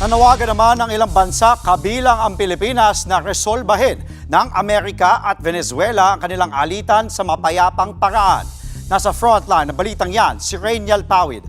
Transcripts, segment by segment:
Nanawagan naman ng ilang bansa kabilang ang Pilipinas na resolbahin ng Amerika at Venezuela ang kanilang alitan sa mapayapang paraan. Nasa frontline ng balitang yan, si Rainiel Pawid.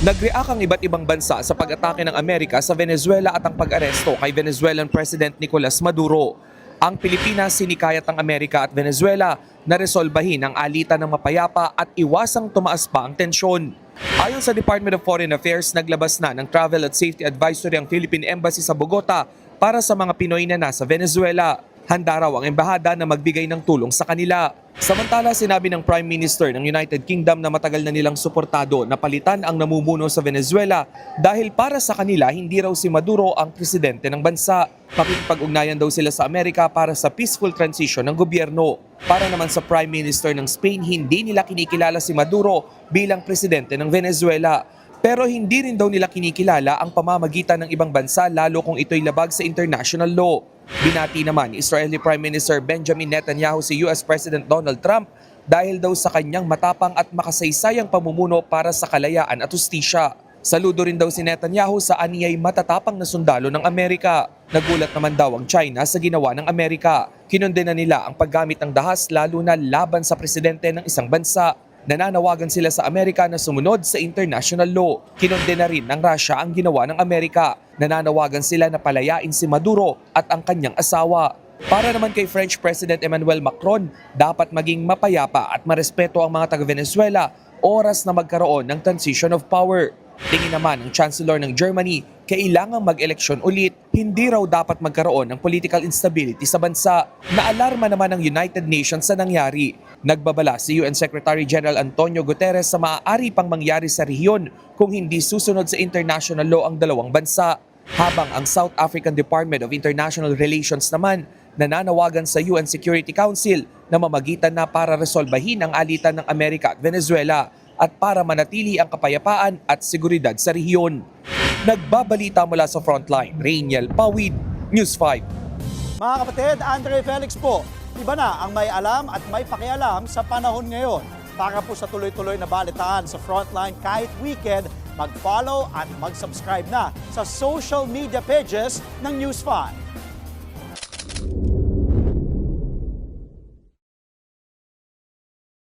Nag-react ang iba't ibang bansa sa pag-atake ng Amerika sa Venezuela at ang pag-aresto kay Venezuelan President Nicolas Maduro. Ang Pilipinas sinikayat ng Amerika at Venezuela na resolbahin ang alitan ng mapayapa at iwasang tumaas pa ang tensyon. Ayon sa Department of Foreign Affairs, naglabas na ng Travel at Safety Advisory ang Philippine Embassy sa Bogota para sa mga Pinoy na nasa Venezuela. Handa raw ang embahada na magbigay ng tulong sa kanila. Samantala, sinabi ng Prime Minister ng United Kingdom na matagal na nilang suportado na palitan ang namumuno sa Venezuela dahil para sa kanila hindi raw si Maduro ang presidente ng bansa. Pakikipag-ugnayan daw sila sa Amerika para sa peaceful transition ng gobyerno. Para naman sa Prime Minister ng Spain, hindi nila kinikilala si Maduro bilang presidente ng Venezuela. Pero hindi rin daw nila kinikilala ang pamamagitan ng ibang bansa lalo kung ito'y labag sa international law. Binati naman ni Israeli Prime Minister Benjamin Netanyahu si US President Donald Trump dahil daw sa kanyang matapang at makasaysayang pamumuno para sa kalayaan at hustisya. Saludo rin daw si Netanyahu sa aniyay matatapang na sundalo ng Amerika. Nagulat naman daw ang China sa ginawa ng Amerika. Kinondena nila ang paggamit ng dahas lalo na laban sa presidente ng isang bansa. Nananawagan sila sa Amerika na sumunod sa international law. Kinondena rin ng Russia ang ginawa ng Amerika. Nananawagan sila na palayain si Maduro at ang kanyang asawa. Para naman kay French President Emmanuel Macron, dapat maging mapayapa at marespeto ang mga taga-Venezuela, oras na magkaroon ng transition of power. Tingin naman ng Chancellor ng Germany, kailangang mag-eleksyon ulit, hindi raw dapat magkaroon ng political instability sa bansa. Naalarma naman ng United Nations sa nangyari. Nagbabala si UN Secretary General Antonio Guterres sa maaari pang mangyari sa rehiyon kung hindi susunod sa international law ang dalawang bansa. Habang ang South African Department of International Relations naman nananawagan sa UN Security Council na mamagitan na para resolbahin ang alitan ng Amerika at Venezuela at para manatili ang kapayapaan at seguridad sa rehiyon. Nagbabalita mula sa Frontline, Rainiel Pawid, News 5. Mga kapatid, Andre Felix po, iba na ang may alam at may pakialam sa panahon ngayon. Para po sa tuloy-tuloy na balitaan sa Frontline kahit weekend, mag-follow at mag-subscribe na sa social media pages ng News 5.